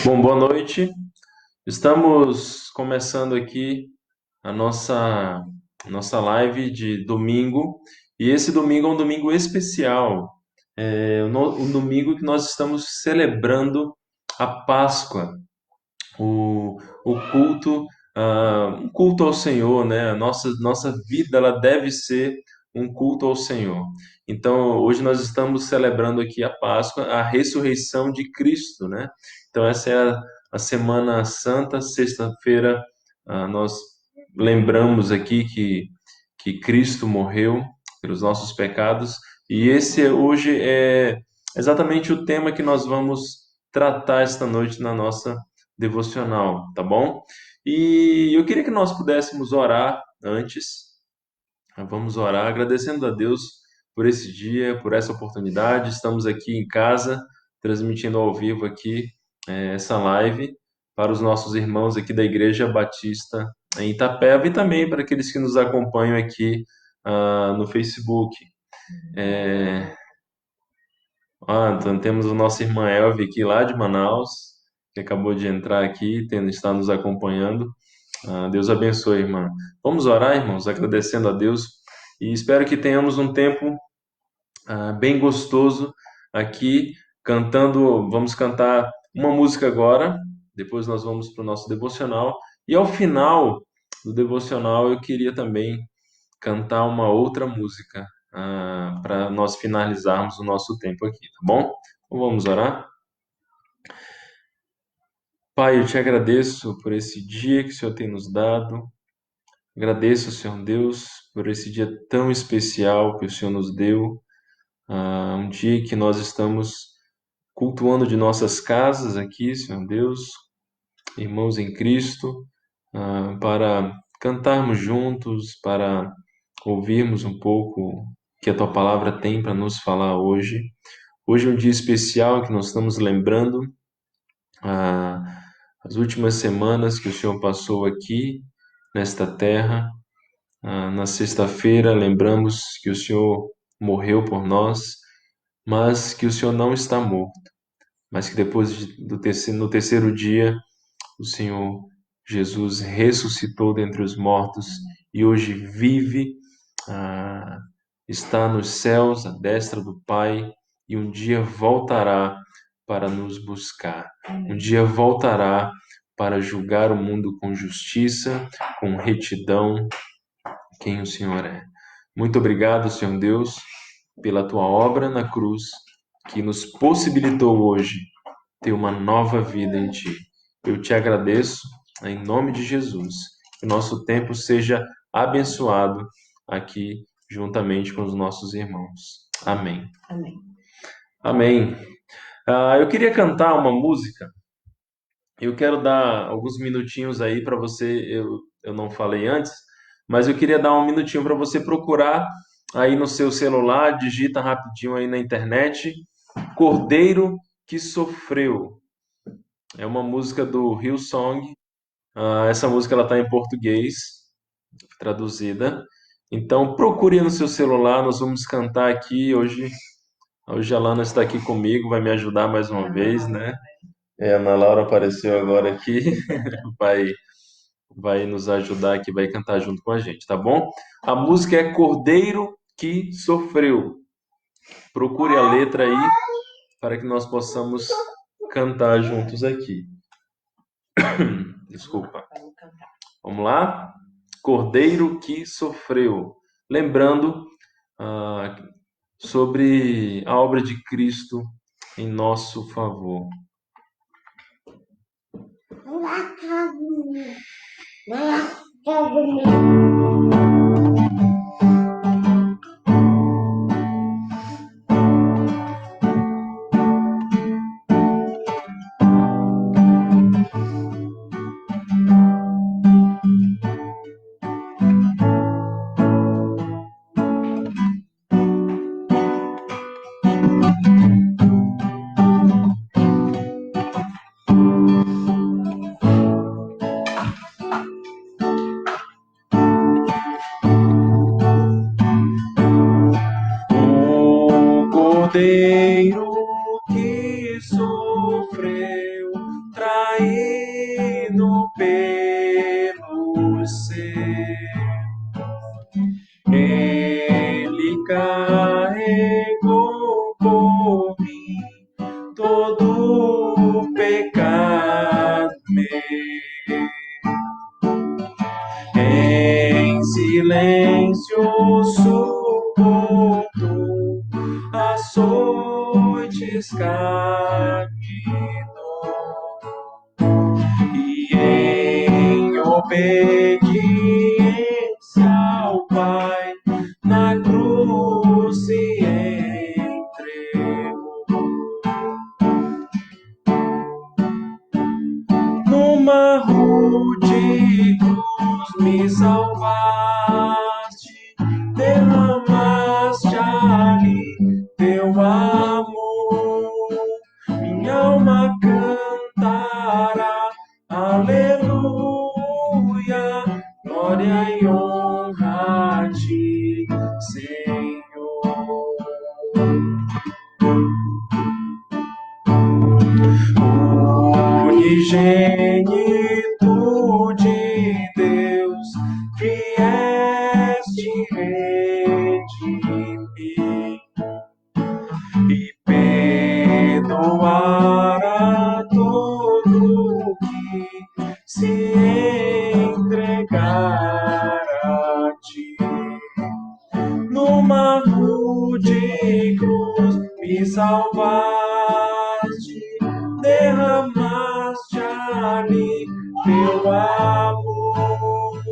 Bom, boa noite. Estamos começando aqui a nossa live de domingo. E esse domingo é um domingo especial. Um domingo que nós estamos celebrando a Páscoa, o culto, um culto ao Senhor, né? A nossa vida ela deve ser um culto ao Senhor. Então, hoje nós estamos celebrando aqui a Páscoa, a ressurreição de Cristo, né? Então, essa é a Semana Santa, sexta-feira, nós lembramos aqui que Cristo morreu pelos nossos pecados, e hoje é exatamente o tema que nós vamos tratar esta noite na nossa devocional, tá bom? E eu queria que nós pudéssemos orar antes. Vamos orar agradecendo a Deus por esse dia, por essa oportunidade. Estamos aqui em casa, transmitindo ao vivo aqui essa live para os nossos irmãos aqui da Igreja Batista em Itapeva e também para aqueles que nos acompanham aqui no Facebook. É, então temos a nossa irmã Elvia aqui lá de Manaus, que acabou de entrar aqui, está nos acompanhando. Deus abençoe, irmã. Vamos orar, irmãos, agradecendo a Deus e espero que tenhamos um tempo bem gostoso aqui cantando. Vamos cantar uma música agora, depois nós vamos para o nosso devocional e ao final do devocional eu queria também cantar uma outra música para nós finalizarmos o nosso tempo aqui, tá bom? Então vamos orar? Pai, eu te agradeço por esse dia que o Senhor tem nos dado. Agradeço, Senhor Deus, por esse dia tão especial que o Senhor nos deu. Um dia que nós estamos cultuando de nossas casas aqui, Senhor Deus, irmãos em Cristo, para cantarmos juntos, para ouvirmos um pouco o que a tua palavra tem para nos falar hoje. Hoje é um dia especial que nós estamos lembrando as últimas semanas que o Senhor passou aqui nesta terra. Na sexta-feira, lembramos que o Senhor morreu por nós, mas que o Senhor não está morto, mas que no terceiro dia, o Senhor Jesus ressuscitou dentre os mortos e hoje vive, ah, está nos céus, à destra do Pai, e um dia voltará para nos buscar. Um dia voltará para julgar o mundo com justiça, com retidão, quem o Senhor é. Muito obrigado, Senhor Deus, pela tua obra na cruz, que nos possibilitou hoje ter uma nova vida em ti. Eu te agradeço em nome de Jesus. Que o nosso tempo seja abençoado aqui juntamente com os nossos irmãos. Amém. Amém. Amém. Eu queria cantar uma música. Eu quero dar alguns minutinhos aí para você. Eu não falei antes, mas eu queria dar um minutinho para você procurar aí no seu celular, digita rapidinho aí na internet, Cordeiro que Sofreu. É uma música do Hillsong. Essa música ela está em português, traduzida. Então procure no seu celular, nós vamos cantar aqui hoje. Hoje a Lana está aqui comigo, vai me ajudar mais uma vez, né? A Ana Laura apareceu agora aqui, vai, vai nos ajudar aqui, vai cantar junto com a gente, tá bom? A música é Cordeiro que Sofreu. Procure a letra aí para que nós possamos cantar juntos aqui. Desculpa. Vamos lá? Cordeiro que sofreu. Lembrando sobre a obra de Cristo em nosso favor. O Cordeiro que sofreu traído pelo ser. Ele carregou por mim todo o pecado meu. Em silêncio suportou açoites caminhou, e em obediência ao Pai na cruz se entregou. Numa rude cruz me salvaste, derramaste ali teu amor. Minha alma cantará, aleluia, glória e honra a ti, Senhor. Unigênito de Deus, vieste redimir e perdoar a todo que se entregar a ti. Numa rude cruz me salvaste, derramaste ali teu amor.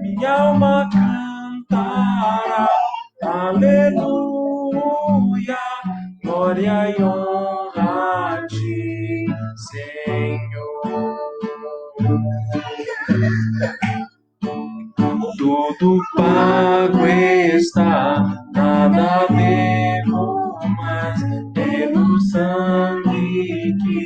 Minha alma cantará, aleluia, glória e honra a ti, Senhor. Tudo pago está, nada devo mais, pelo sangue que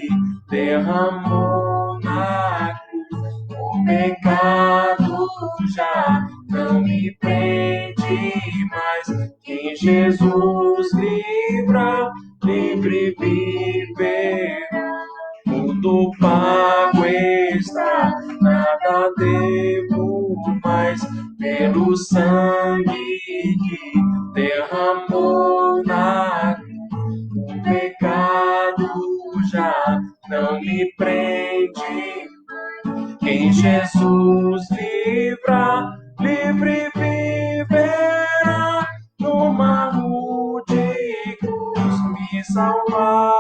derramou na cruz. O pecado já não me prende mais, em Jesus livra, livre viver. Tudo pago está, nada devo mais, pelo sangue que derramou na cruz. O pecado já não me prende, em Jesus livra, livre viverá. Numa rude cruz me salvaste,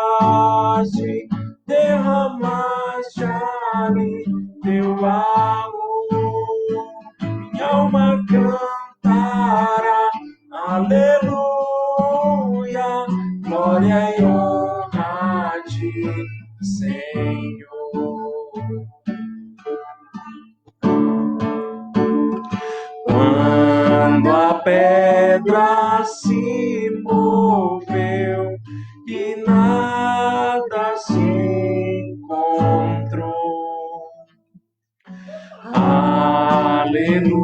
derramaste ali teu amor. Minha alma cantará, aleluia, glória e honra a ti, Senhor. Quando a pedra se moveu e nada se encontrou, aleluia,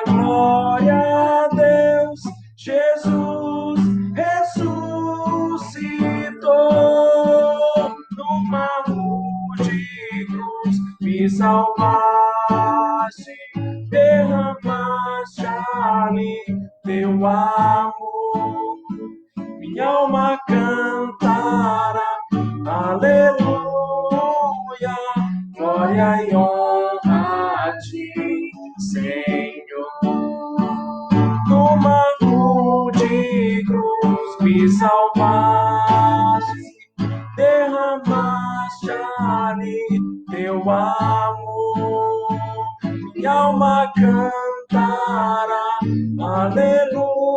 glória a Deus, Jesus ressuscitou. Numa rude cruz me salvaste, derramaste ali teu amor. Minha alma cantará, aleluia, glória e honra a ti, Senhor. Numa rude cruz me salvaste, derramaste ali teu amor. Minha alma cantará, aleluia,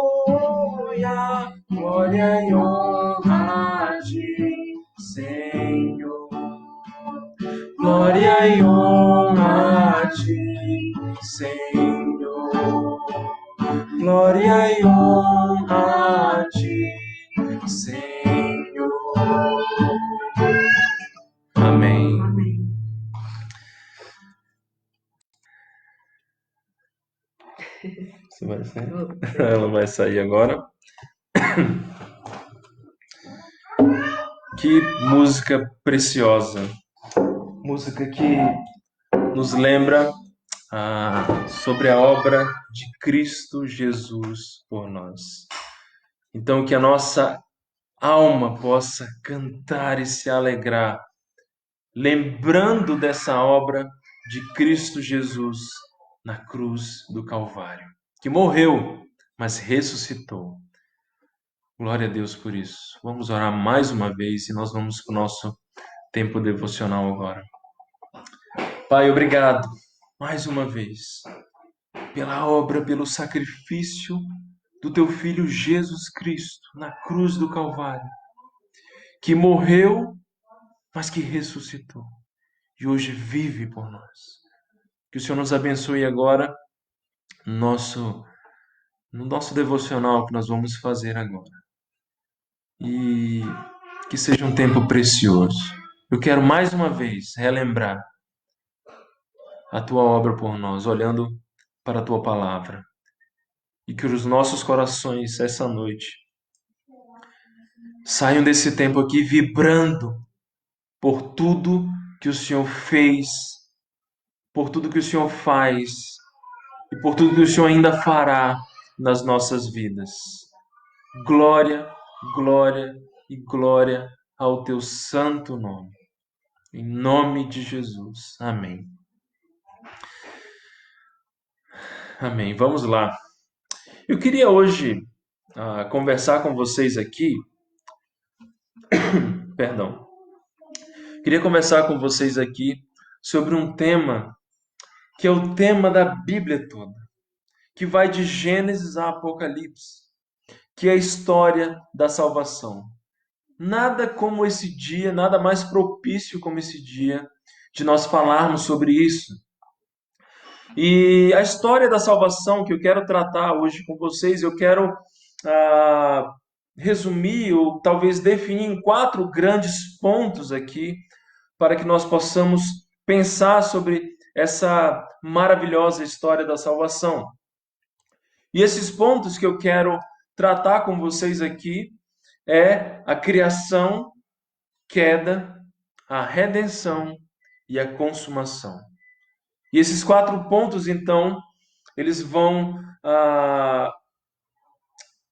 glória e honra a ti, Senhor. Glória e honra a ti, Senhor. Glória e honra a ti, Senhor. Amém. Você vai sair? Ela vai sair agora. Que música preciosa. Música que nos lembra sobre a obra de Cristo Jesus por nós. Então, que a nossa alma possa cantar e se alegrar, lembrando dessa obra de Cristo Jesus na cruz do Calvário, que morreu, mas ressuscitou. Glória a Deus por isso. Vamos orar mais uma vez e nós vamos para o nosso tempo devocional agora. Pai, obrigado mais uma vez pela obra, pelo sacrifício do teu Filho Jesus Cristo na cruz do Calvário, que morreu, mas que ressuscitou e hoje vive por nós. Que o Senhor nos abençoe agora no nosso devocional que nós vamos fazer agora. E que seja um tempo precioso. Eu quero mais uma vez relembrar a tua obra por nós, olhando para a tua palavra. E que os nossos corações, essa noite, saiam desse tempo aqui vibrando por tudo que o Senhor fez, por tudo que o Senhor faz e por tudo que o Senhor ainda fará nas nossas vidas. Glória, glória e glória ao teu santo nome. Em nome de Jesus. Amém. Amém. Vamos lá. Eu queria hoje conversar com vocês aqui. Perdão. Queria conversar com vocês aqui sobre um tema que é o tema da Bíblia toda, que vai de Gênesis a Apocalipse, que é a história da salvação. Nada como esse dia, nada mais propício como esse dia de nós falarmos sobre isso. E a história da salvação que eu quero tratar hoje com vocês, eu quero resumir ou talvez definir em 4 grandes pontos aqui, para que nós possamos pensar sobre essa maravilhosa história da salvação. E esses pontos que eu quero tratar com vocês aqui é a criação, queda, a redenção e a consumação. E esses 4 pontos, então, eles vão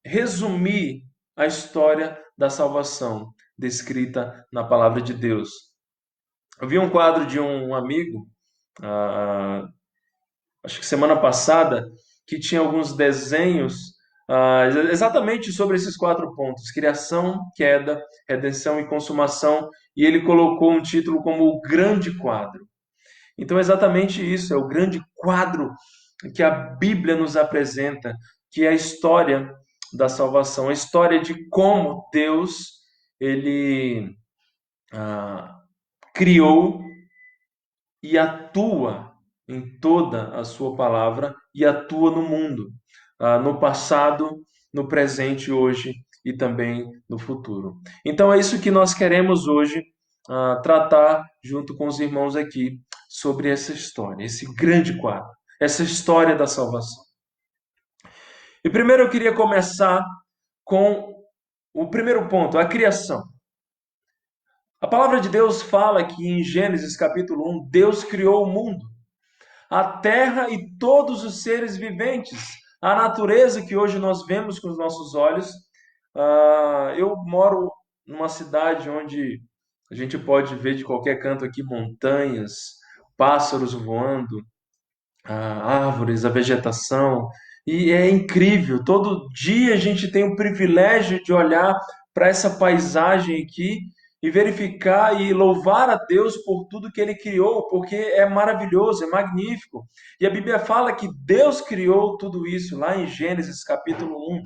resumir a história da salvação descrita na palavra de Deus. Eu vi um quadro de um amigo, acho que semana passada, que tinha alguns desenhos exatamente sobre esses 4 pontos: criação, queda, redenção e consumação, e ele colocou um título como o Grande Quadro. Então é exatamente isso, é o grande quadro que a Bíblia nos apresenta, que é a história da salvação, a história de como Deus ele criou e atua em toda a sua palavra e atua no mundo, no passado, no presente, hoje e também no futuro. Então é isso que nós queremos hoje tratar junto com os irmãos aqui sobre essa história, esse grande quadro, essa história da salvação. E primeiro eu queria começar com o primeiro ponto, a criação. A palavra de Deus fala que em Gênesis capítulo 1, Deus criou o mundo, a terra e todos os seres viventes, a natureza que hoje nós vemos com os nossos olhos. Eu moro numa cidade onde a gente pode ver de qualquer canto aqui montanhas, pássaros voando, árvores, a vegetação, e é incrível. Todo dia a gente tem o privilégio de olhar para essa paisagem aqui e verificar e louvar a Deus por tudo que Ele criou, porque é maravilhoso, é magnífico. E a Bíblia fala que Deus criou tudo isso, lá em Gênesis capítulo 1.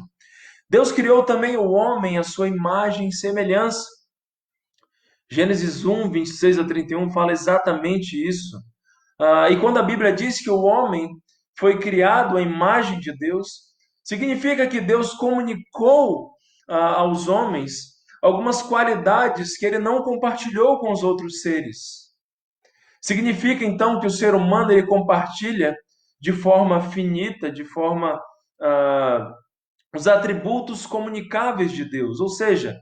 Deus criou também o homem à sua imagem e semelhança. Gênesis 1, 26 a 31 fala exatamente isso. E quando a Bíblia diz que o homem foi criado à imagem de Deus, significa que Deus comunicou aos homens algumas qualidades que ele não compartilhou com os outros seres. Significa então que o ser humano ele compartilha de forma finita, de forma os atributos comunicáveis de Deus, ou seja,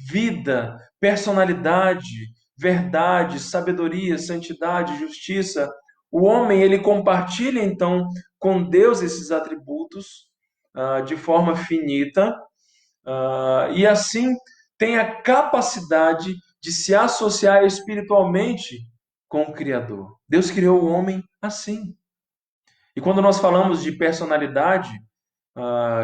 vida, personalidade, verdade, sabedoria, santidade, justiça. O homem, ele compartilha, então, com Deus esses atributos de forma finita, e assim tem a capacidade de se associar espiritualmente com o Criador. Deus criou o homem assim. E quando nós falamos de personalidade,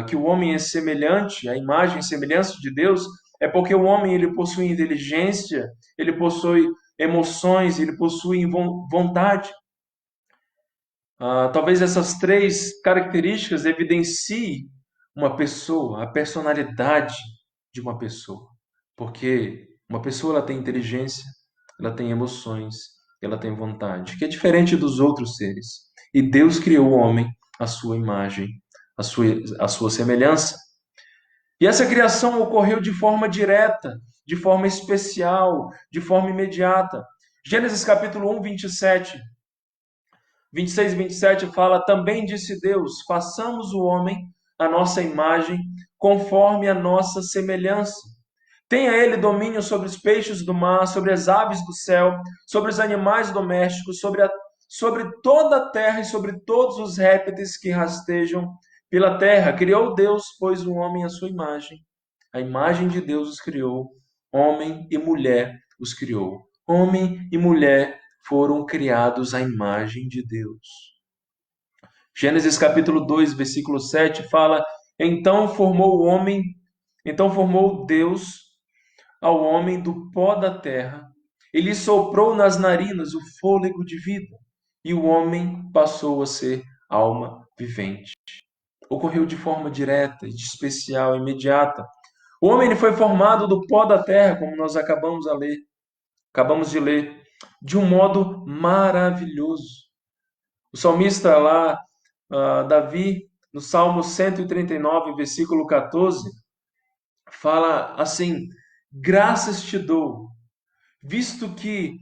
que o homem é semelhante, a imagem e semelhança de Deus, é porque o homem ele possui inteligência, ele possui emoções, ele possui vontade. Talvez essas três características evidenciem uma pessoa, a personalidade de uma pessoa. Porque uma pessoa ela tem inteligência, ela tem emoções, ela tem vontade, que é diferente dos outros seres. E Deus criou o homem à sua imagem, à sua semelhança. E essa criação ocorreu de forma direta, de forma especial, de forma imediata. Gênesis capítulo 1, 26 e 27 fala: Também disse Deus, façamos o homem à nossa imagem, conforme a nossa semelhança. Tenha ele domínio sobre os peixes do mar, sobre as aves do céu, sobre os animais domésticos, sobre toda a terra e sobre todos os répteis que rastejam pela terra. Criou Deus, pois, o homem à sua imagem. A imagem de Deus os criou, homem e mulher os criou. Homem e mulher foram criados à imagem de Deus. Gênesis capítulo 2, versículo 7 fala: Então formou Deus ao homem do pó da terra, e lhe soprou nas narinas o fôlego de vida, e o homem passou a ser alma vivente. Ocorreu de forma direta, especial, imediata. O homem ele foi formado do pó da terra, como nós acabamos de ler, de um modo maravilhoso. O salmista lá, Davi, no Salmo 139, versículo 14, fala assim: Graças te dou, visto que,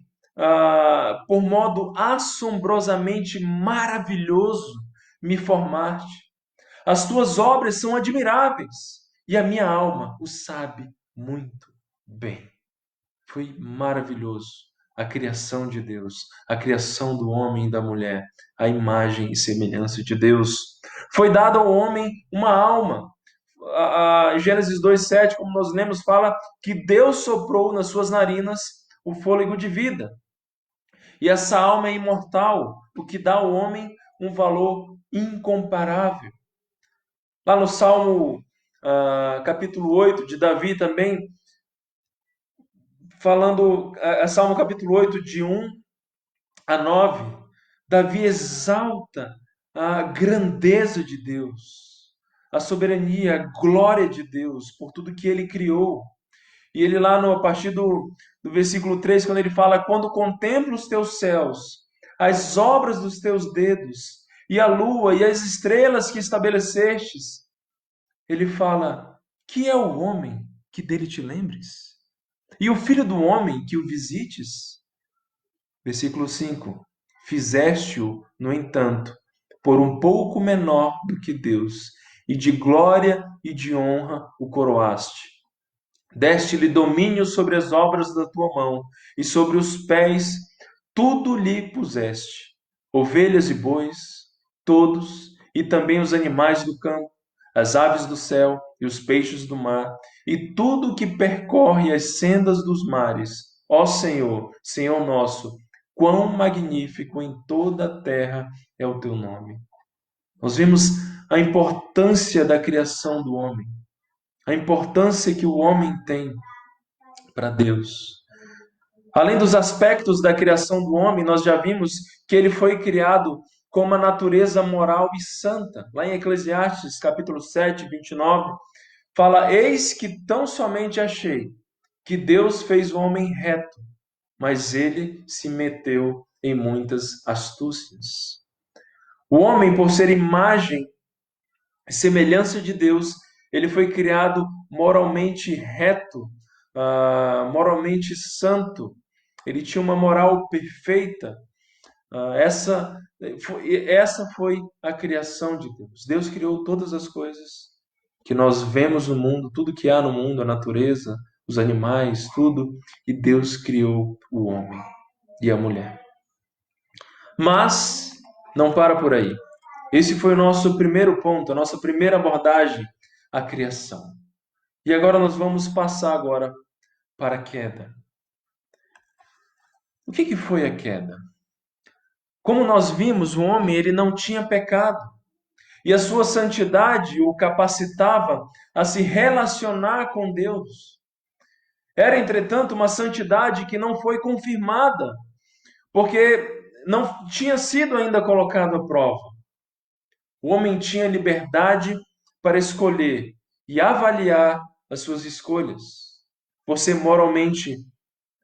por modo assombrosamente maravilhoso, me formaste. As tuas obras são admiráveis, e a minha alma o sabe muito bem. Foi maravilhoso a criação de Deus, a criação do homem e da mulher, a imagem e semelhança de Deus. Foi dada ao homem uma alma. Gênesis 2:7, como nós lemos, fala que Deus soprou nas suas narinas o fôlego de vida. E essa alma é imortal, o que dá ao homem um valor incomparável. Lá no Salmo capítulo 8 de Davi também, falando, Salmo capítulo 8, de 1 a 9, Davi exalta a grandeza de Deus, a soberania, a glória de Deus por tudo que ele criou. E ele lá, a partir do versículo 3, quando ele fala: Quando contemplo os teus céus, as obras dos teus dedos, e a lua e as estrelas que estabelecestes, ele fala: Que é o homem que dele te lembres? E o filho do homem que o visites? Versículo 5: Fizeste-o, no entanto, por um pouco menor do que Deus, e de glória e de honra o coroaste. Deste-lhe domínio sobre as obras da tua mão, e sobre os pés tudo lhe puseste: ovelhas e bois, todos, e também os animais do campo, as aves do céu e os peixes do mar, e tudo que percorre as sendas dos mares. Ó Senhor, Senhor nosso, quão magnífico em toda a terra é o teu nome. Nós vimos a importância da criação do homem, a importância que o homem tem para Deus. Além dos aspectos da criação do homem, nós já vimos que ele foi criado com uma natureza moral e santa. Lá em Eclesiastes, capítulo 7, 29, fala: Eis que tão somente achei que Deus fez o homem reto, mas ele se meteu em muitas astúcias. O homem, por ser imagem e semelhança de Deus, ele foi criado moralmente reto, moralmente santo. Ele tinha uma moral perfeita. Essa foi a criação de Deus. Deus criou todas as coisas que nós vemos no mundo, tudo que há no mundo, a natureza, os animais, tudo, e Deus criou o homem e a mulher. Mas não para por aí. Esse foi o nosso primeiro ponto, a nossa primeira abordagem, a criação. E agora nós vamos passar agora para a queda. O que foi a queda? Como nós vimos, o homem ele não tinha pecado. E a sua santidade o capacitava a se relacionar com Deus. Era, entretanto, uma santidade que não foi confirmada, porque não tinha sido ainda colocado à prova. O homem tinha liberdade para escolher e avaliar as suas escolhas. Por ser moralmente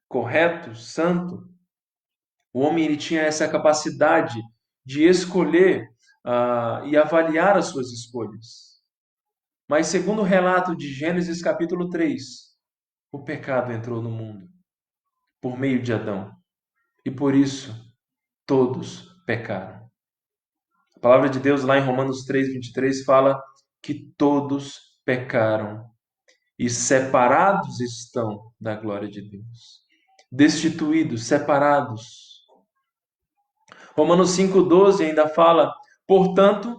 correto, santo, o homem ele tinha essa capacidade de escolher e avaliar as suas escolhas. Mas segundo o relato de Gênesis capítulo 3, o pecado entrou no mundo por meio de Adão. E por isso todos pecaram. A palavra de Deus lá em Romanos 3:23 fala que todos pecaram e separados estão da glória de Deus. Destituídos, separados. Romanos 5:12 ainda fala: portanto,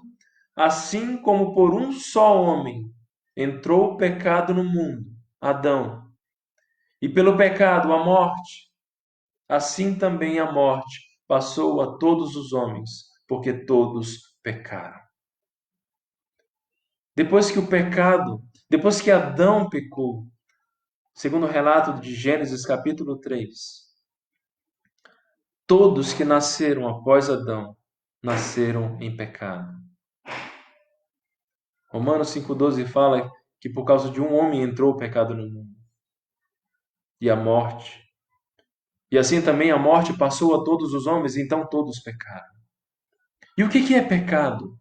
assim como por um só homem entrou o pecado no mundo, Adão, e pelo pecado a morte, assim também a morte passou a todos os homens, porque todos pecaram. Depois que Adão pecou, segundo o relato de Gênesis capítulo 3, todos que nasceram após Adão nasceram em pecado. Romanos 5:12 fala que por causa de um homem entrou o pecado no mundo e a morte. E assim também a morte passou a todos os homens, então todos pecaram. E o que é pecado?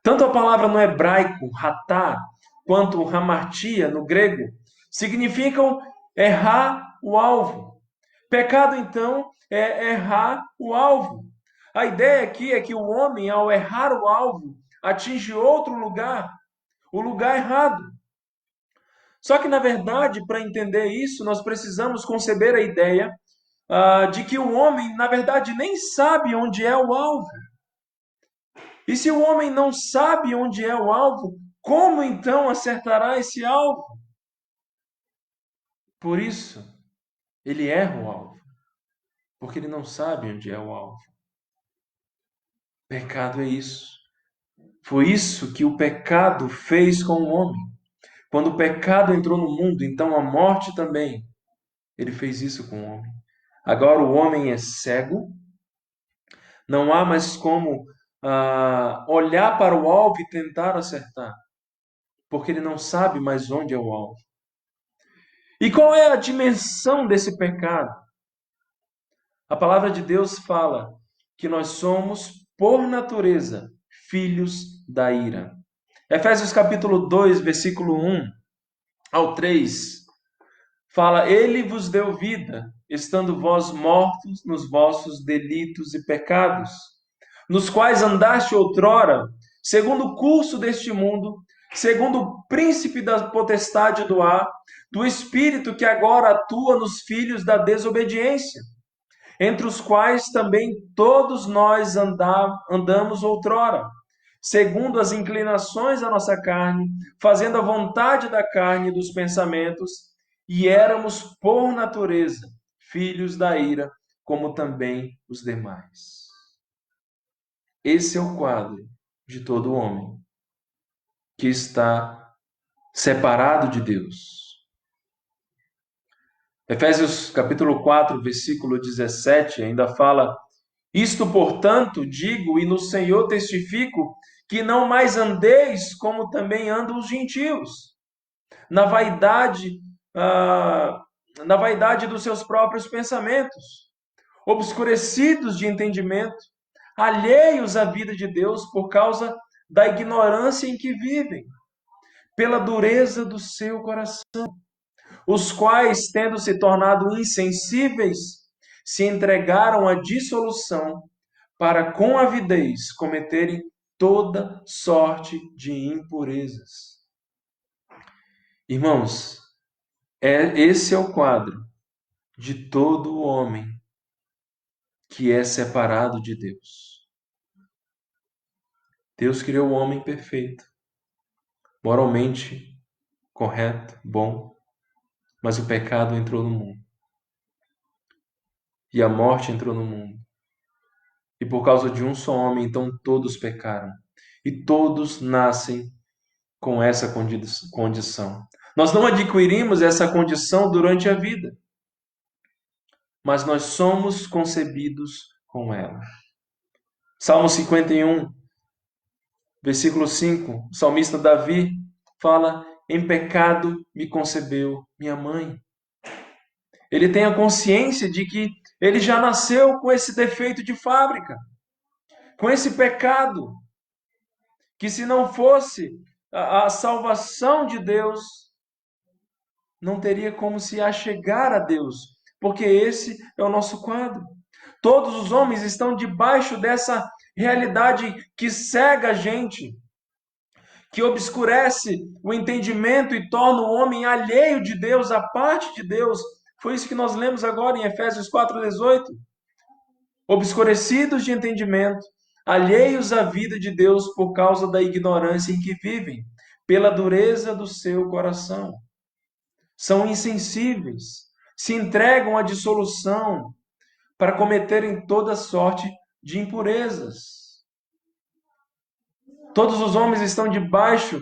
Tanto a palavra no hebraico, ratá, quanto hamartia, no grego, significam errar o alvo. Pecado, então, é errar o alvo. A ideia aqui é que o homem, ao errar o alvo, atinge outro lugar, o lugar errado. Só que, na verdade, para entender isso, nós precisamos conceber a ideia de que o homem, na verdade, nem sabe onde é o alvo. E se o homem não sabe onde é o alvo, como então acertará esse alvo? Por isso, ele erra o alvo, porque ele não sabe onde é o alvo. Pecado é isso. Foi isso que o pecado fez com o homem. Quando o pecado entrou no mundo, então a morte também. Ele fez isso com o homem. Agora o homem é cego, não há mais como olhar para o alvo e tentar acertar, porque ele não sabe mais onde é o alvo. E qual é a dimensão desse pecado? A palavra de Deus fala que nós somos, por natureza, filhos da ira. Efésios capítulo 2, versículo 1 ao 3, fala: Ele vos deu vida, estando vós mortos nos vossos delitos e pecados, nos quais andaste outrora, segundo o curso deste mundo, segundo o príncipe da potestade do ar, do espírito que agora atua nos filhos da desobediência, entre os quais também todos nós andamos outrora, segundo as inclinações da nossa carne, fazendo a vontade da carne e dos pensamentos, e éramos, por natureza, filhos da ira, como também os demais. Esse é o quadro de todo homem que está separado de Deus. Efésios capítulo 4, versículo 17, ainda fala: Isto, portanto, digo e no Senhor testifico, que não mais andeis como também andam os gentios, na vaidade, na vaidade dos seus próprios pensamentos, obscurecidos de entendimento, alheios à vida de Deus por causa da ignorância em que vivem, pela dureza do seu coração, os quais, tendo se tornado insensíveis, se entregaram à dissolução, para com avidez cometerem toda sorte de impurezas. Irmãos, Esse é o quadro de todo homem que é separado de Deus. Deus criou o homem perfeito, moralmente correto, bom, mas o pecado entrou no mundo. E a morte entrou no mundo. E por causa de um só homem, então todos pecaram. E todos nascem com essa condição. Nós não adquirimos essa condição durante a vida, mas nós somos concebidos com ela. Salmo 51, versículo 5, o salmista Davi fala: em pecado me concebeu minha mãe. Ele tem a consciência de que ele já nasceu com esse defeito de fábrica, com esse pecado, que se não fosse a salvação de Deus, não teria como se achegar a Deus, porque esse é o nosso quadro. Todos os homens estão debaixo dessa realidade que cega a gente, que obscurece o entendimento e torna o homem alheio de Deus, à parte de Deus. Foi isso que nós lemos agora em Efésios 4,18. Obscurecidos de entendimento, alheios à vida de Deus por causa da ignorância em que vivem, pela dureza do seu coração. São insensíveis, se entregam à dissolução para cometerem toda sorte de impurezas. Todos os homens estão debaixo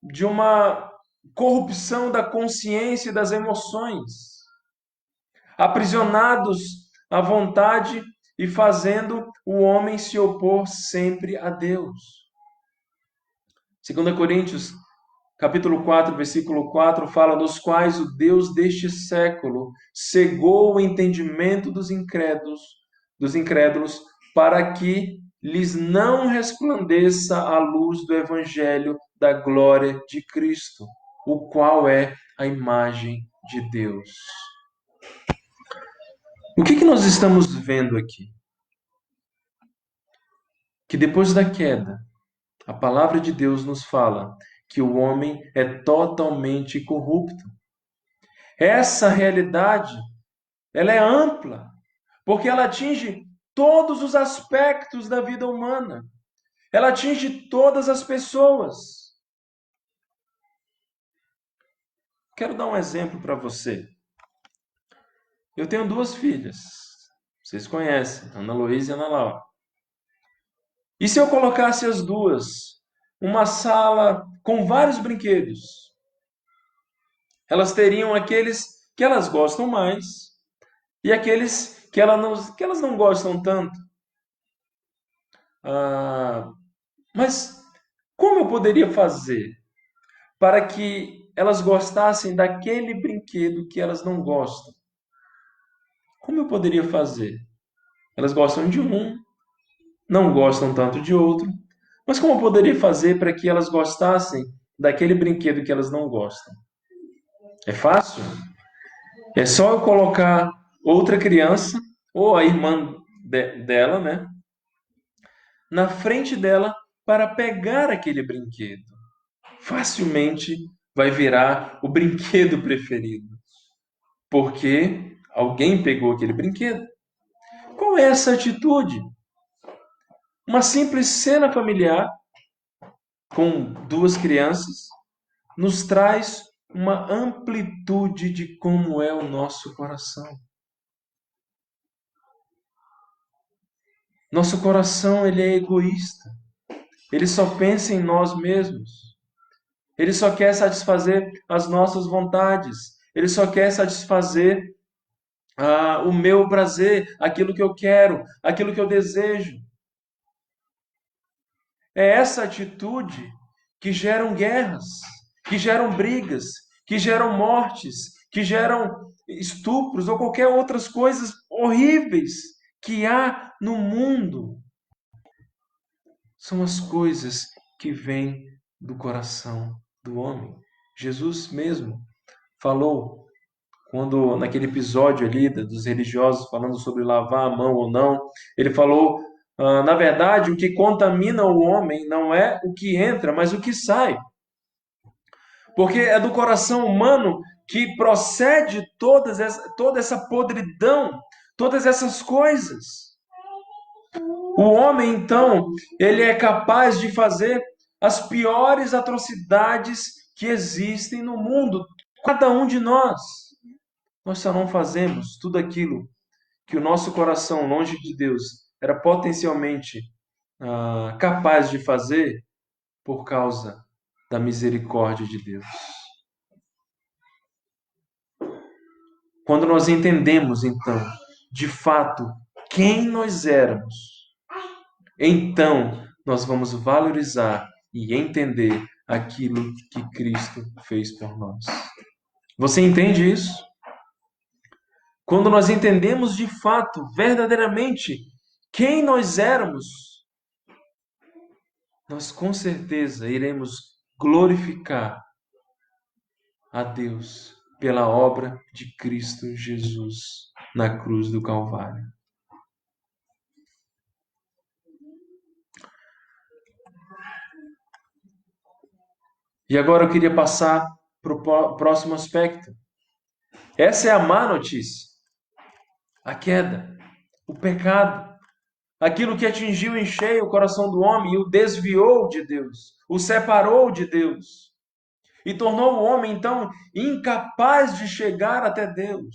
de uma corrupção da consciência e das emoções, aprisionados à vontade e fazendo o homem se opor sempre a Deus. 2 Coríntios, capítulo 4, versículo 4, fala: nos quais o Deus deste século cegou o entendimento dos incrédulos, para que lhes não resplandeça a luz do evangelho da glória de Cristo, o qual é a imagem de Deus. O que nós estamos vendo aqui? Que depois da queda, a palavra de Deus nos fala que o homem é totalmente corrupto. Essa realidade, ela é ampla, porque ela atinge todos os aspectos da vida humana. Ela atinge todas as pessoas. Quero dar um exemplo para você. Eu tenho 2 filhas. Vocês conhecem, Ana Luísa e Ana Laura. E se eu colocasse as duas numa sala com vários brinquedos? Elas teriam aqueles que elas gostam mais e aqueles que elas não gostam tanto. Mas como eu poderia fazer para que elas gostassem daquele brinquedo que elas não gostam? Como eu poderia fazer? Elas gostam de um, não gostam tanto de outro. Mas como eu poderia fazer para que elas gostassem daquele brinquedo que elas não gostam? É fácil? É só eu colocar outra criança, ou a irmã dela, né, na frente dela para pegar aquele brinquedo. Facilmente vai virar o brinquedo preferido, porque alguém pegou aquele brinquedo. Qual é essa atitude? Uma simples cena familiar com 2 crianças nos traz uma amplitude de como é o nosso coração. Nosso coração, ele é egoísta. Ele só pensa em nós mesmos. Ele só quer satisfazer as nossas vontades. Ele só quer satisfazer o meu prazer, aquilo que eu quero, aquilo que eu desejo. É essa atitude que geram guerras, que geram brigas, que geram mortes, que geram estupros ou qualquer outras coisas horríveis que há no mundo. São as coisas que vêm do coração do homem. Jesus mesmo falou, quando naquele episódio ali dos religiosos falando sobre lavar a mão ou não, ele falou, na verdade, o que contamina o homem não é o que entra, mas o que sai. Porque é do coração humano que procede toda essa podridão, todas essas coisas. O homem, então, ele é capaz de fazer as piores atrocidades que existem no mundo. Cada um de nós. Nós só não fazemos tudo aquilo que o nosso coração, longe de Deus, era potencialmente capaz de fazer por causa da misericórdia de Deus. Quando nós entendemos, então, de fato, quem nós éramos, então nós vamos valorizar e entender aquilo que Cristo fez por nós. Você entende isso? Quando nós entendemos de fato, verdadeiramente, quem nós éramos, nós com certeza iremos glorificar a Deus pela obra de Cristo Jesus na cruz do Calvário. E agora eu queria passar para o próximo aspecto. Essa é a má notícia. A queda, o pecado, aquilo que atingiu em cheio o coração do homem e o desviou de Deus, o separou de Deus e tornou o homem, então, incapaz de chegar até Deus.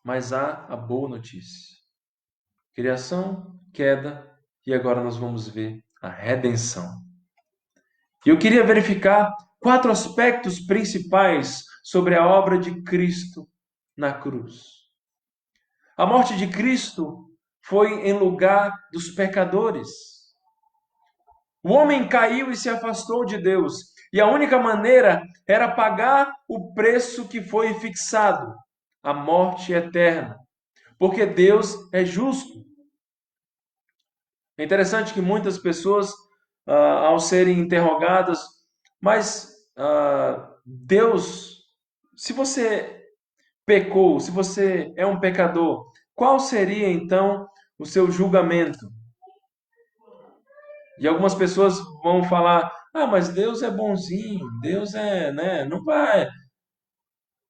Mas há a boa notícia. Criação, queda, e agora nós vamos ver a redenção. E eu queria verificar 4 aspectos principais sobre a obra de Cristo na cruz. A morte de Cristo foi em lugar dos pecadores. O homem caiu e se afastou de Deus, e a única maneira era pagar o preço que foi fixado, a morte eterna, porque Deus é justo. É interessante que muitas pessoas, ao serem interrogadas, mas Deus, se você pecou, se você é um pecador, qual seria então o seu julgamento? E algumas pessoas vão falar: ah, mas Deus é bonzinho, Deus é, né, não vai.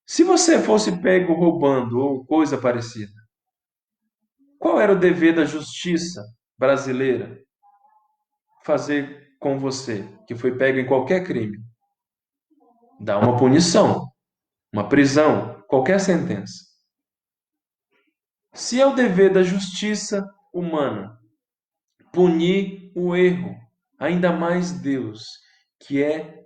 Se você fosse pego roubando ou coisa parecida, qual era o dever da justiça brasileira fazer com você, que foi pego em qualquer crime? Dar uma punição, uma prisão, qualquer sentença. Se é o dever da justiça humana punir o erro, ainda mais Deus, que é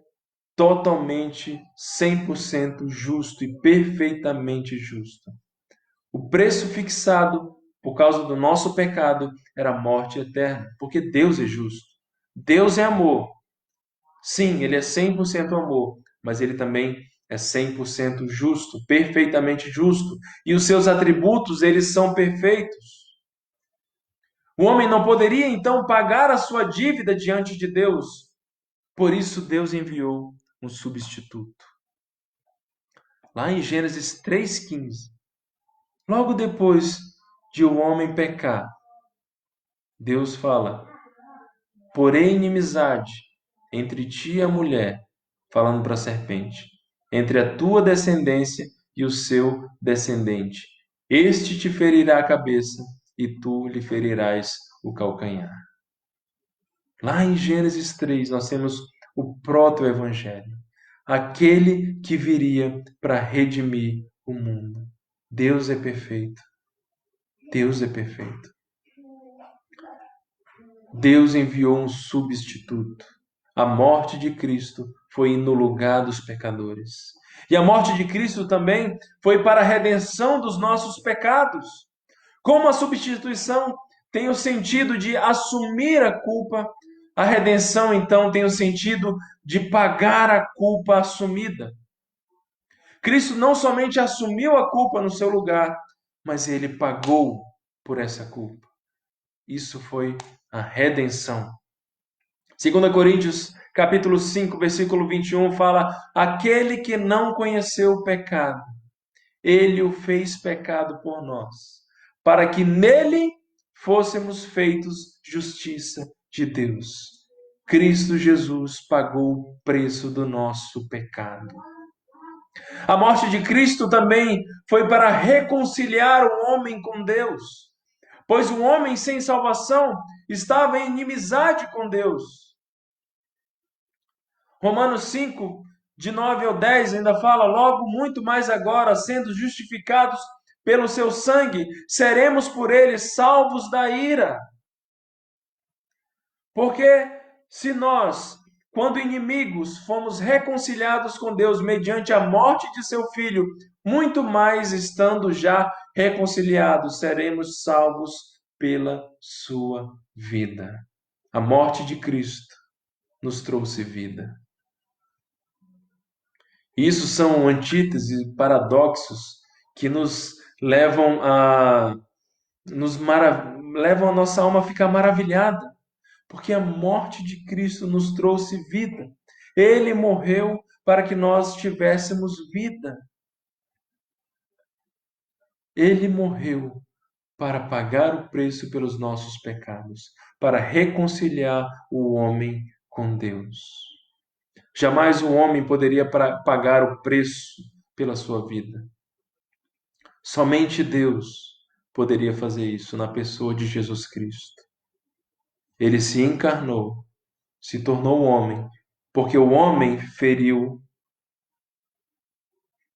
totalmente 100% justo e perfeitamente justo. O preço fixado por causa do nosso pecado era a morte eterna, porque Deus é justo. Deus é amor. Sim, ele é 100% amor, mas ele também é 100% justo, perfeitamente justo, e os seus atributos, eles são perfeitos. O homem não poderia então pagar a sua dívida diante de Deus. Por isso Deus enviou um substituto. Lá em Gênesis 3,15, logo depois de o homem pecar, Deus fala: porém inimizade entre ti e a mulher, falando para a serpente, entre a tua descendência e o seu descendente. Este te ferirá a cabeça e tu lhe ferirás o calcanhar. Lá em Gênesis 3, nós temos o proto-evangelho, aquele que viria para redimir o mundo. Deus é perfeito. Deus é perfeito. Deus enviou um substituto. A morte de Cristo foi no lugar dos pecadores. E a morte de Cristo também foi para a redenção dos nossos pecados. Como a substituição tem o sentido de assumir a culpa, a redenção, então, tem o sentido de pagar a culpa assumida. Cristo não somente assumiu a culpa no seu lugar, mas ele pagou por essa culpa. Isso foi a redenção. 2 Coríntios, capítulo 5, versículo 21, fala: aquele que não conheceu o pecado, ele o fez pecado por nós, para que nele fôssemos feitos justiça de Deus. Cristo Jesus pagou o preço do nosso pecado. A morte de Cristo também foi para reconciliar o homem com Deus, pois o homem sem salvação estava em inimizade com Deus. Romanos 5, de 9 ao 10, ainda fala: logo, muito mais agora, sendo justificados pelo seu sangue, seremos por ele salvos da ira. Porque se nós, quando inimigos, fomos reconciliados com Deus mediante a morte de seu Filho, muito mais estando já reconciliados, seremos salvos pela sua vida. A morte de Cristo nos trouxe vida. Isso são antíteses, paradoxos que nos levam levam a nossa alma a ficar maravilhada, porque a morte de Cristo nos trouxe vida. Ele morreu para que nós tivéssemos vida. Ele morreu para pagar o preço pelos nossos pecados, para reconciliar o homem com Deus. Jamais o homem poderia pagar o preço pela sua vida. Somente Deus poderia fazer isso na pessoa de Jesus Cristo. Ele se encarnou, se tornou homem, porque o homem feriu,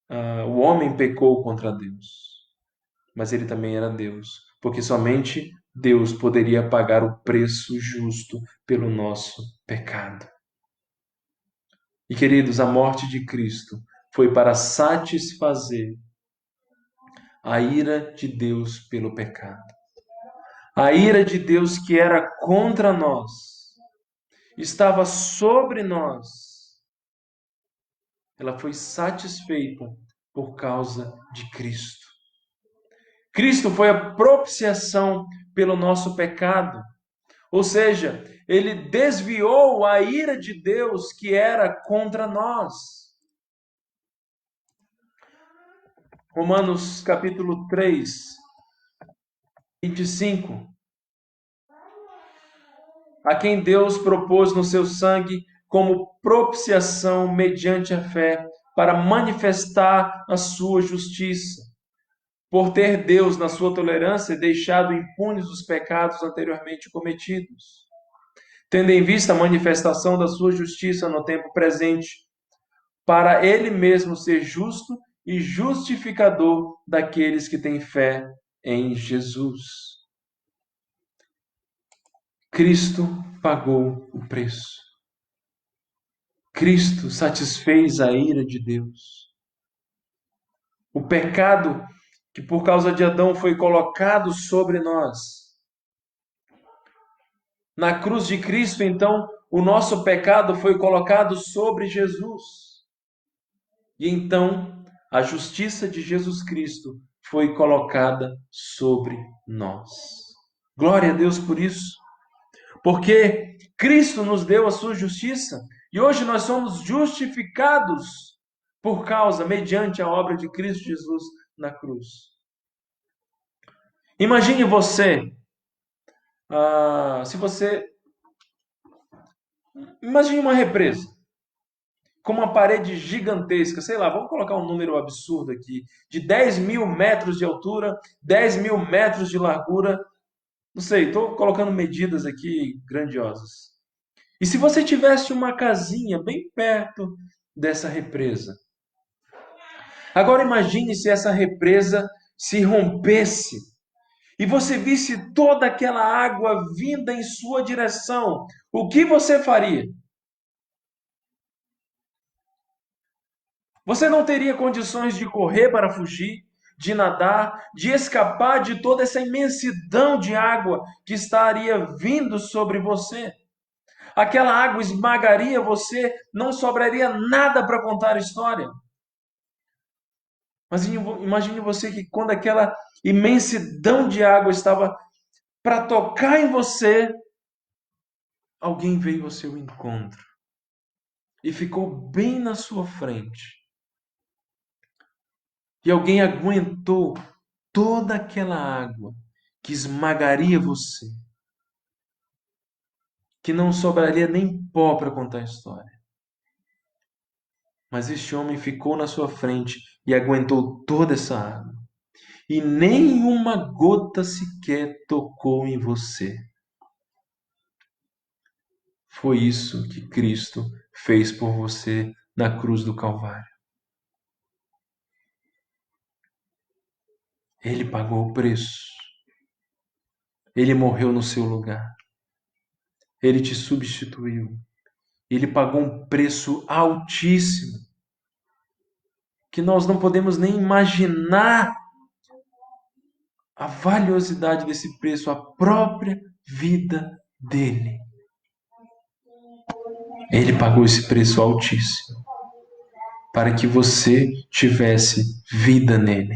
o homem pecou contra Deus. Mas ele também era Deus, porque somente Deus poderia pagar o preço justo pelo nosso pecado. E queridos, a morte de Cristo foi para satisfazer a ira de Deus pelo pecado. A ira de Deus que era contra nós, estava sobre nós. Ela foi satisfeita por causa de Cristo. Cristo foi a propiciação pelo nosso pecado. Ou seja, ele desviou a ira de Deus que era contra nós. Romanos capítulo 3, 25. A quem Deus propôs no seu sangue como propiciação mediante a fé, para manifestar a sua justiça, por ter Deus, na sua tolerância, deixado impunes os pecados anteriormente cometidos, tendo em vista a manifestação da sua justiça no tempo presente, para ele mesmo ser justo e justificador daqueles que têm fé em Jesus. Cristo pagou o preço. Cristo satisfez a ira de Deus. O pecado que por causa de Adão foi colocado sobre nós. Na cruz de Cristo, então, o nosso pecado foi colocado sobre Jesus. E então, a justiça de Jesus Cristo foi colocada sobre nós. Glória a Deus por isso. Porque Cristo nos deu a sua justiça e hoje nós somos justificados por causa, mediante a obra de Cristo Jesus na cruz. Imagine você, imagine uma represa com uma parede gigantesca, sei lá, vamos colocar um número absurdo aqui, de 10 mil metros de altura, 10 mil metros de largura, não sei, estou colocando medidas aqui grandiosas. E se você tivesse uma casinha bem perto dessa represa? Agora imagine se essa represa se rompesse e você visse toda aquela água vinda em sua direção. O que você faria? Você não teria condições de correr para fugir, de nadar, de escapar de toda essa imensidão de água que estaria vindo sobre você. Aquela água esmagaria você, não sobraria nada para contar a história. Mas imagine você que quando aquela imensidão de água estava para tocar em você, alguém veio ao seu encontro e ficou bem na sua frente. E alguém aguentou toda aquela água que esmagaria você. que não sobraria nem pó para contar a história. Mas este homem ficou na sua frente e aguentou toda essa água. E nenhuma gota sequer tocou em você. Foi isso que Cristo fez por você na cruz do Calvário. Ele pagou o preço. Ele morreu no seu lugar. Ele te substituiu. Ele pagou um preço altíssimo que nós não podemos nem imaginar a valiosidade desse preço, a própria vida dele. Ele pagou esse preço altíssimo para que você tivesse vida nele,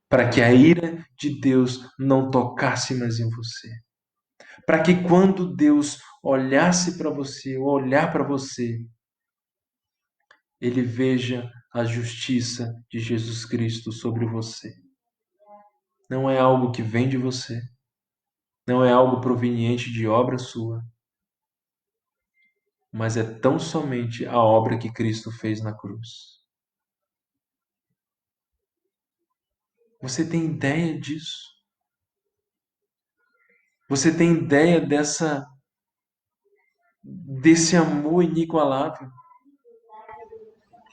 para que a ira de Deus não tocasse mais em você, para que quando Deus olhasse para você, ou olhar para você, ele veja a justiça de Jesus Cristo sobre você. Não é algo que vem de você, não é algo proveniente de obra sua, mas é tão somente a obra que Cristo fez na cruz. Você tem ideia disso? Você tem ideia desse amor inigualável?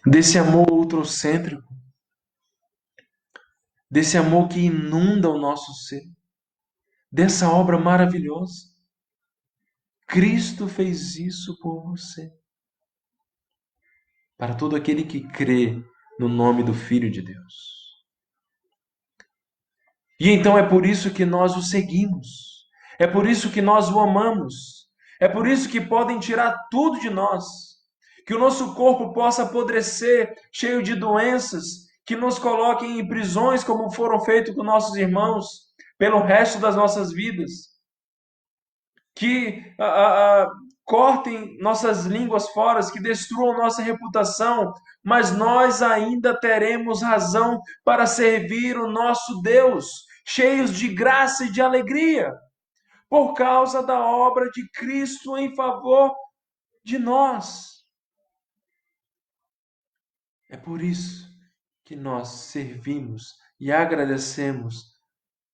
Desse amor outrocêntrico? Desse amor que inunda o nosso ser? Dessa obra maravilhosa? Cristo fez isso por você. Para todo aquele que crê no nome do Filho de Deus. E então é por isso que nós o seguimos. É por isso que nós o amamos. É por isso que podem tirar tudo de nós. Que o nosso corpo possa apodrecer, cheio de doenças, que nos coloquem em prisões, como foram feitos com nossos irmãos, pelo resto das nossas vidas. Que cortem nossas línguas fora, que destruam nossa reputação, mas nós ainda teremos razão para servir o nosso Deus, cheios de graça e de alegria, por causa da obra de Cristo em favor de nós. É por isso que nós servimos e agradecemos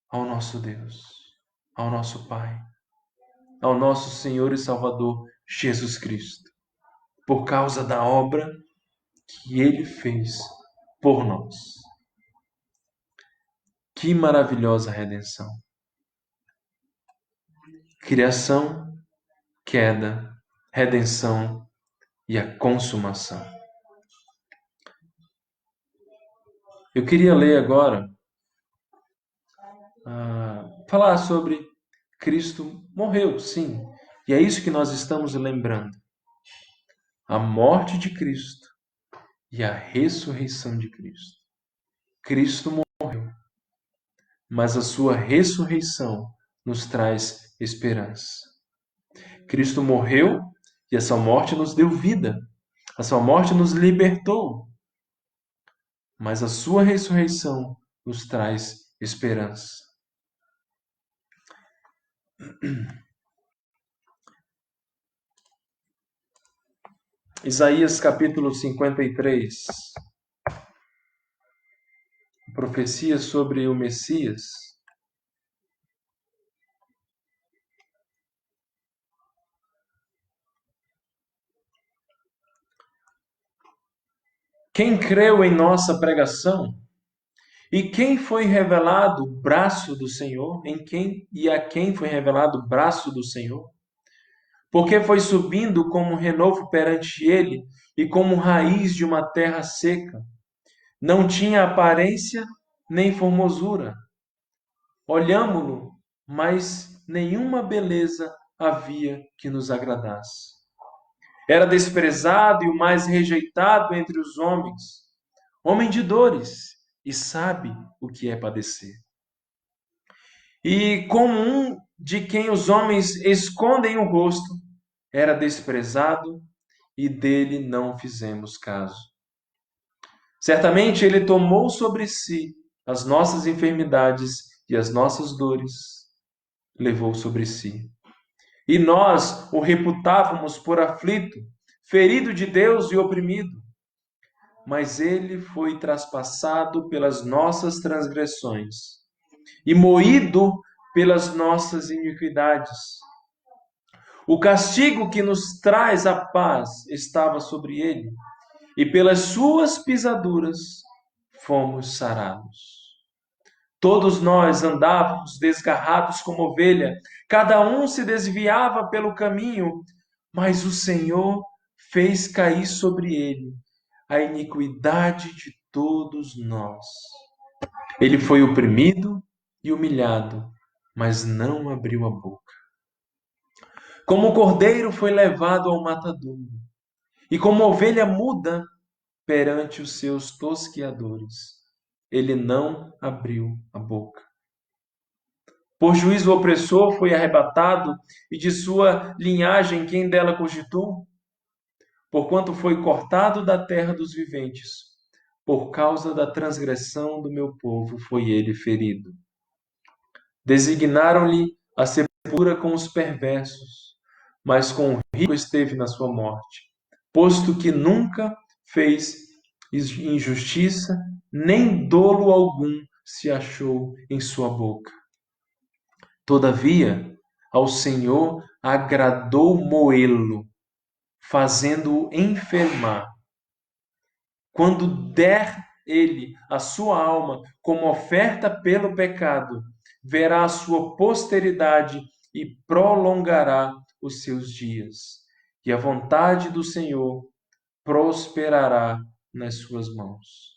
ao nosso Deus, ao nosso Pai, ao nosso Senhor e Salvador Jesus Cristo, por causa da obra que Ele fez por nós. Que maravilhosa redenção! Criação, queda, redenção e a consumação. Eu queria ler agora, falar sobre Cristo morreu, sim, e é isso que nós estamos lembrando. A morte de Cristo e a ressurreição de Cristo. Cristo morreu, mas a sua ressurreição nos traz esperança. Cristo morreu e essa morte nos deu vida. A sua morte nos libertou. Mas a sua ressurreição nos traz esperança. Isaías capítulo 53. Profecia sobre o Messias. Quem creu em nossa pregação? E quem foi revelado o braço do Senhor? A quem foi revelado o braço do Senhor? Porque foi subindo como renovo perante ele e como raiz de uma terra seca. Não tinha aparência nem formosura. Olhámo-lo, mas nenhuma beleza havia que nos agradasse. Era desprezado e o mais rejeitado entre os homens, homem de dores, e sabe o que é padecer. E como um de quem os homens escondem o rosto, era desprezado e dele não fizemos caso. Certamente ele tomou sobre si as nossas enfermidades e as nossas dores levou sobre si. E nós o reputávamos por aflito, ferido de Deus e oprimido. Mas ele foi traspassado pelas nossas transgressões e moído pelas nossas iniquidades. O castigo que nos traz a paz estava sobre ele, e pelas suas pisaduras fomos sarados. Todos nós andávamos desgarrados como ovelha, cada um se desviava pelo caminho, mas o Senhor fez cair sobre ele a iniquidade de todos nós. Ele foi oprimido e humilhado, mas não abriu a boca. Como o cordeiro foi levado ao matadouro, e como ovelha muda perante os seus tosqueadores, ele não abriu a boca. Por juízo o opressor foi arrebatado, e de sua linhagem quem dela cogitou? Porquanto foi cortado da terra dos viventes, por causa da transgressão do meu povo foi ele ferido. Designaram-lhe a sepultura com os perversos, mas com o rico esteve na sua morte, posto que nunca fez injustiça, nem dolo algum se achou em sua boca. Todavia, ao Senhor agradou moê-lo, fazendo-o enfermar. Quando der ele a sua alma como oferta pelo pecado, verá a sua posteridade e prolongará os seus dias. E a vontade do Senhor prosperará nas suas mãos.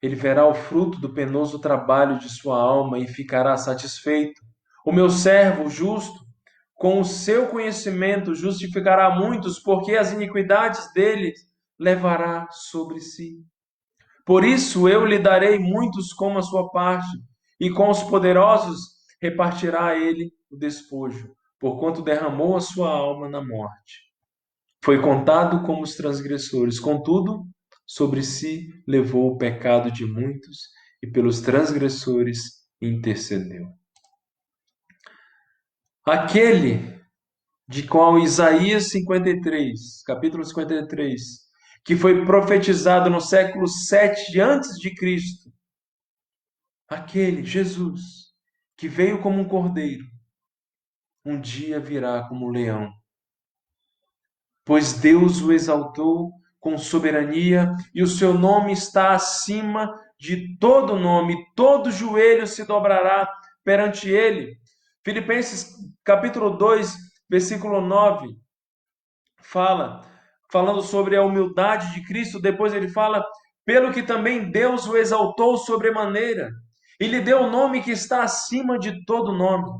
Ele verá o fruto do penoso trabalho de sua alma e ficará satisfeito. O meu servo justo, com o seu conhecimento, justificará muitos, porque as iniquidades dele levará sobre si. Por isso eu lhe darei muitos como a sua parte, e com os poderosos repartirá ele o despojo, porquanto derramou a sua alma na morte. Foi contado como os transgressores, contudo, sobre si levou o pecado de muitos e pelos transgressores intercedeu. Aquele de qual Isaías 53, capítulo 53, que foi profetizado no século 7 antes de Cristo, aquele Jesus que veio como um cordeiro, um dia virá como um leão, pois Deus o exaltou com soberania e o seu nome está acima de todo nome, todo joelho se dobrará perante ele. Filipenses capítulo 2, versículo 9, falando sobre a humildade de Cristo, depois ele fala, pelo que também Deus o exaltou sobremaneira, e lhe deu o nome que está acima de todo nome,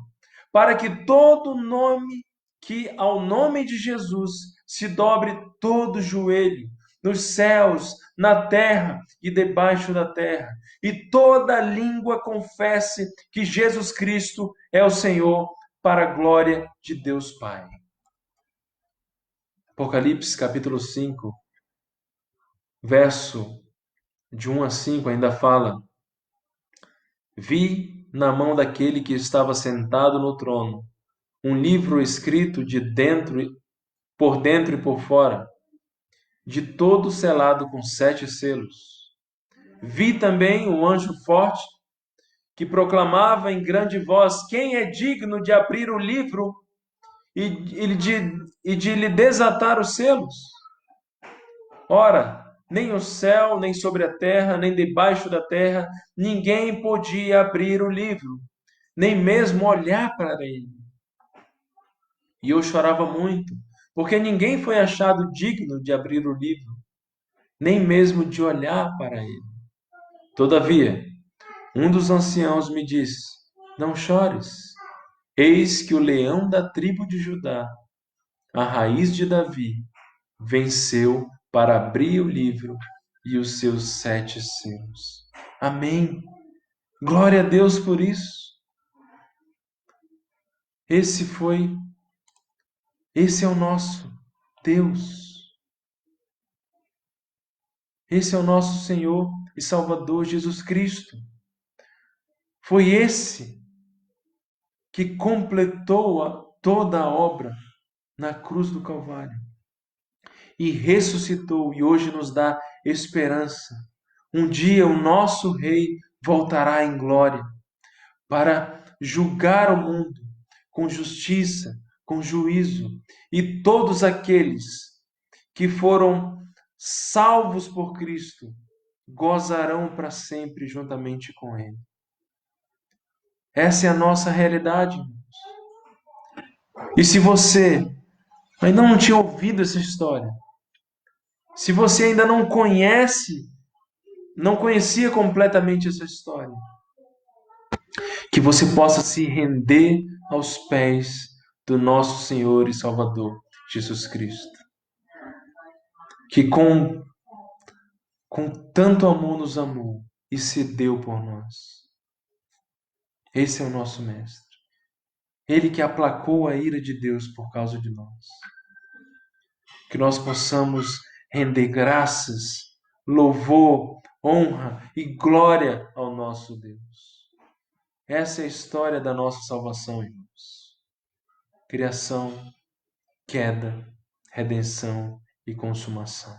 para que todo nome, que ao nome de Jesus se dobre todo joelho, nos céus, na terra e debaixo da terra, e toda língua confesse que Jesus Cristo é o Senhor, para a glória de Deus Pai. Apocalipse capítulo 5, verso de 1 a 5 ainda fala: Vi na mão daquele que estava sentado no trono um livro escrito por dentro e por fora, de todo selado com 7 selos. Vi também um anjo forte que proclamava em grande voz: Quem é digno de abrir o livro e de lhe desatar os selos? Ora, nem o céu, nem sobre a terra, nem debaixo da terra, ninguém podia abrir o livro, nem mesmo olhar para ele. E eu chorava muito, porque ninguém foi achado digno de abrir o livro, nem mesmo de olhar para ele. Todavia, um dos anciãos me disse: Não chores, eis que o leão da tribo de Judá, a raiz de Davi, venceu para abrir o livro e os seus 7 selos. Amém. Glória a Deus por isso. Esse é o nosso Deus. Esse é o nosso Senhor. e Salvador Jesus Cristo. Foi esse que completou toda a obra na cruz do Calvário e ressuscitou e hoje nos dá esperança. Um dia o nosso Rei voltará em glória para julgar o mundo com justiça, com juízo, e todos aqueles que foram salvos por Cristo gozarão para sempre juntamente com Ele. Essa é a nossa realidade. E se você ainda não tinha ouvido essa história, se você ainda não conhecia completamente essa história, que você possa se render aos pés do nosso Senhor e Salvador Jesus Cristo, que com tanto amor nos amou e se deu por nós. Esse é o nosso Mestre. Ele que aplacou a ira de Deus por causa de nós. Que nós possamos render graças, louvor, honra e glória ao nosso Deus. Essa é a história da nossa salvação, irmãos. Criação, queda, redenção e consumação.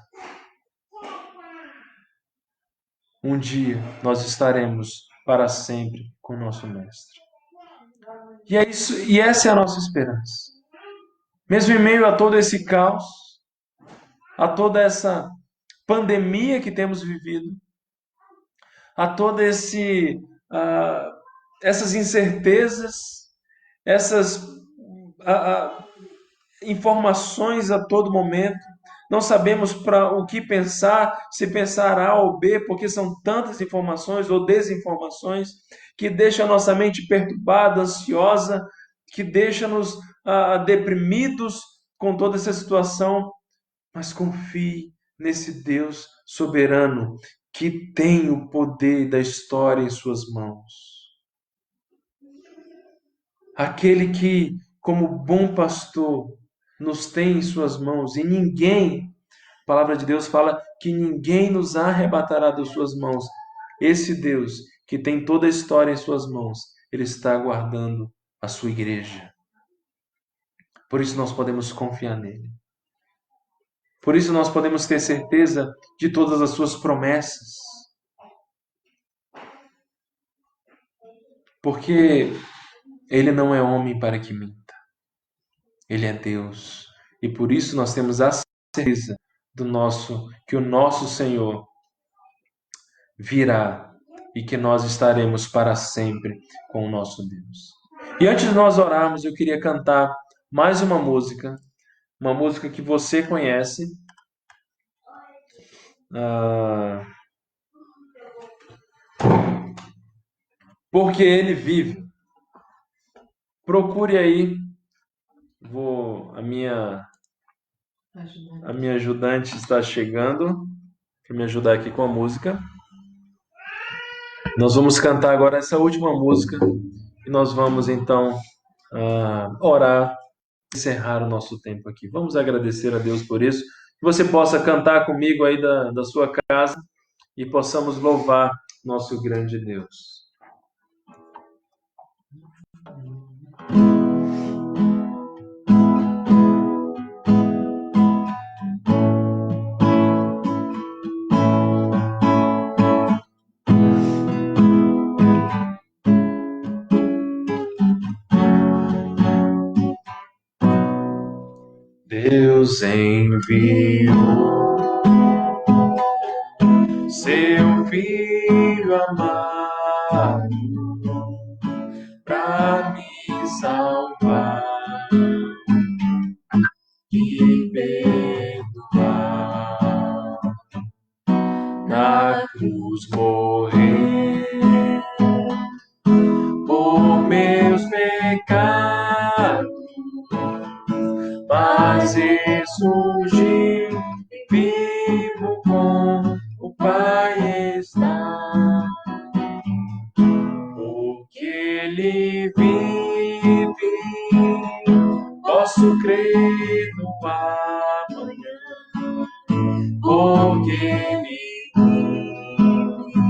Um dia nós estaremos para sempre com o nosso Mestre. E é isso, e essa é a nossa esperança. Mesmo em meio a todo esse caos, a toda essa pandemia que temos vivido, a toda essas incertezas, essas informações a todo momento, não sabemos para o que pensar, se pensar A ou B, porque são tantas informações ou desinformações que deixam a nossa mente perturbada, ansiosa, que deixam-nos deprimidos com toda essa situação. Mas confie nesse Deus soberano que tem o poder da história em suas mãos. Aquele que, como bom pastor, nos tem em suas mãos e ninguém, a palavra de Deus fala que ninguém nos arrebatará das suas mãos. Esse Deus que tem toda a história em suas mãos, Ele está guardando a sua igreja. Por isso nós podemos confiar nele. Por isso nós podemos ter certeza de todas as suas promessas. Porque Ele não é homem para que minta. Ele é Deus. E por isso nós temos a certeza que o nosso Senhor virá e que nós estaremos para sempre com o nosso Deus. E antes de nós orarmos, eu queria cantar mais uma música que você conhece. Porque Ele vive. Procure aí. A minha ajudante está chegando para me ajudar aqui com a música. Nós vamos cantar agora essa última música e nós vamos então orar, encerrar o nosso tempo aqui. Vamos agradecer a Deus por isso. Que você possa cantar comigo aí da sua casa e possamos louvar nosso grande Deus. Deus enviou seu Filho amado para me salvar e perdoar. Na cruz morrer por meus pecados, mas ressurgiu vivo com o Pai está. Porque Ele vive, posso crer no amanhã. Porque Ele vive,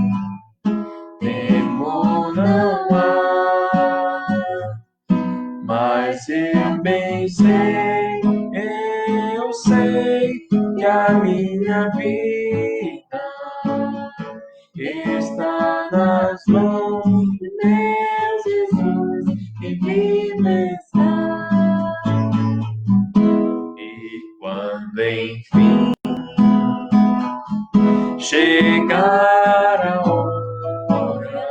mas eu bem sei, eu sei que a minha vida está nas mãos de meu Jesus, que vive está. E quando enfim chegar a hora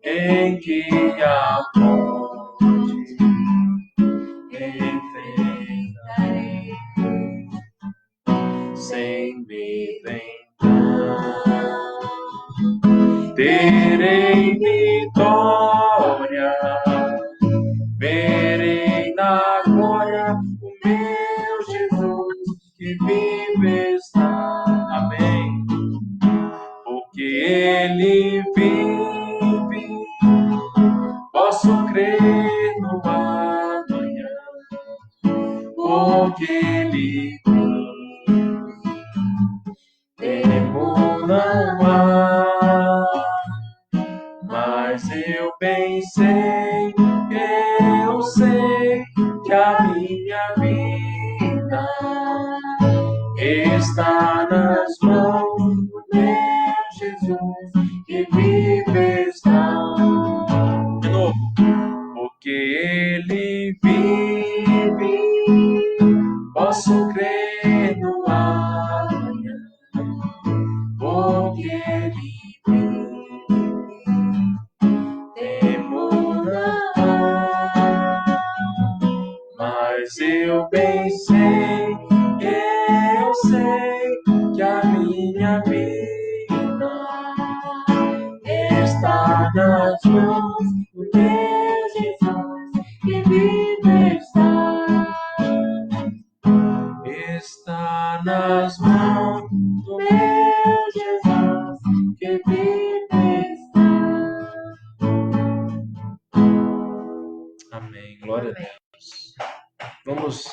em que a morte enfrentarei, sem me lembrar, terei vitória, verei na glória o meu Jesus que vive está. Amém. Porque Ele vive, posso crer no amanhã. Porque Ele vive, temor não há. Mas eu bem sei, eu sei que a minha vida está nas mãos do meu Jesus, que vive está. De novo. Porque Ele vive, posso crer no amanhã. Porque Ele vive, temor não há. Mas eu bem sei, eu sei que a minha vida está nas mãos do meu Jesus, que vive está. Está nas mãos do meu Jesus, que vive está. Amém. Glória a Deus. Vamos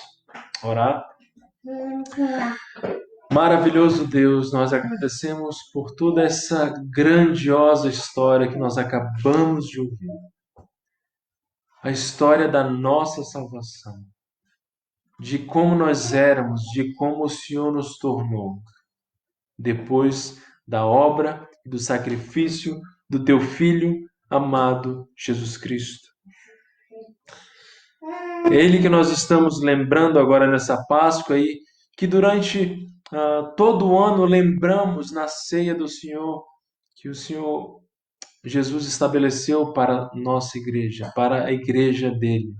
orar. Maravilhoso Deus, nós agradecemos por toda essa grandiosa história que nós acabamos de ouvir. A história da nossa salvação, de como nós éramos, de como o Senhor nos tornou, depois da obra e do sacrifício do Teu Filho amado Jesus Cristo. É Ele que nós estamos lembrando agora nessa Páscoa aí, que durante todo o ano lembramos na ceia do Senhor, que o Senhor Jesus estabeleceu para a nossa igreja, para a igreja dele.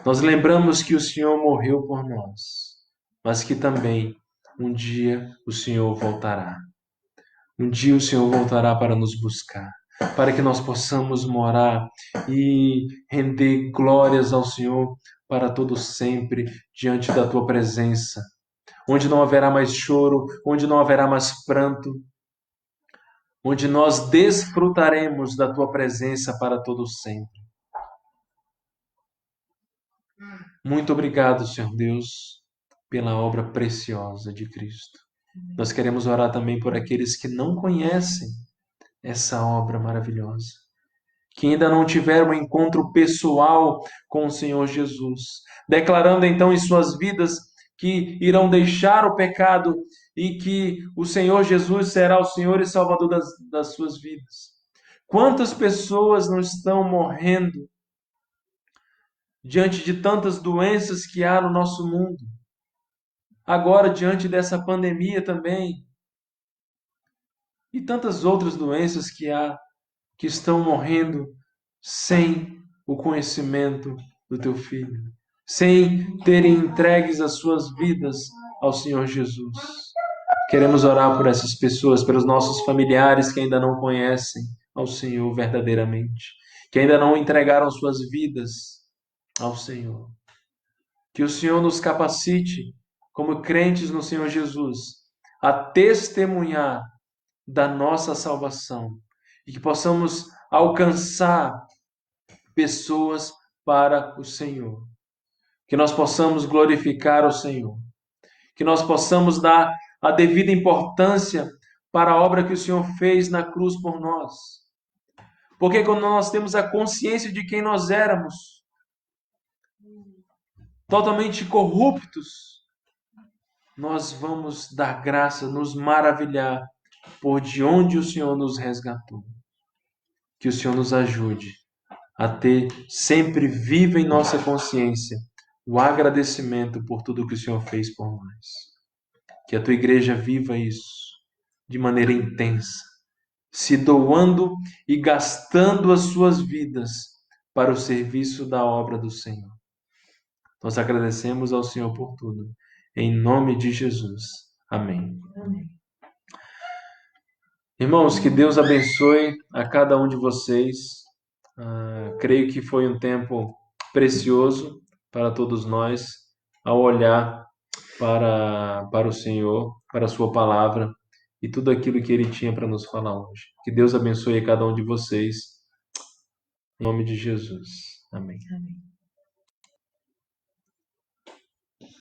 Nós lembramos que o Senhor morreu por nós, mas que também um dia o Senhor voltará. Um dia o Senhor voltará para nos buscar, para que nós possamos morar e render glórias ao Senhor para todo sempre diante da tua presença, onde não haverá mais choro, onde não haverá mais pranto, onde nós desfrutaremos da tua presença para todo sempre. Muito obrigado, Senhor Deus, pela obra preciosa de Cristo. Nós queremos orar também por aqueles que não conhecem essa obra maravilhosa, que ainda não tiveram um encontro pessoal com o Senhor Jesus, declarando então em suas vidas que irão deixar o pecado e que o Senhor Jesus será o Senhor e Salvador das suas vidas. Quantas pessoas não estão morrendo diante de tantas doenças que há no nosso mundo? Agora, diante dessa pandemia também, e tantas outras doenças que há, que estão morrendo sem o conhecimento do teu Filho, sem terem entregues as suas vidas ao Senhor Jesus. Queremos orar por essas pessoas, pelos nossos familiares que ainda não conhecem ao Senhor verdadeiramente, que ainda não entregaram suas vidas ao Senhor. Que o Senhor nos capacite, como crentes no Senhor Jesus, a testemunhar da nossa salvação e que possamos alcançar pessoas para o Senhor. Que nós possamos glorificar o Senhor. Que nós possamos dar a devida importância para a obra que o Senhor fez na cruz por nós. Porque quando nós temos a consciência de quem nós éramos, totalmente corruptos, nós vamos dar graça, nos maravilhar por de onde o Senhor nos resgatou. Que o Senhor nos ajude a ter sempre viva em nossa consciência o agradecimento por tudo que o Senhor fez por nós. Que a tua igreja viva isso de maneira intensa, se doando e gastando as suas vidas para o serviço da obra do Senhor. Nós agradecemos ao Senhor por tudo. Em nome de Jesus. Amém. Amém. Irmãos, que Deus abençoe a cada um de vocês. Creio que foi um tempo precioso para todos nós ao olhar para o Senhor, para a Sua palavra e tudo aquilo que Ele tinha para nos falar hoje. Que Deus abençoe a cada um de vocês. Em nome de Jesus. Amém. Amém.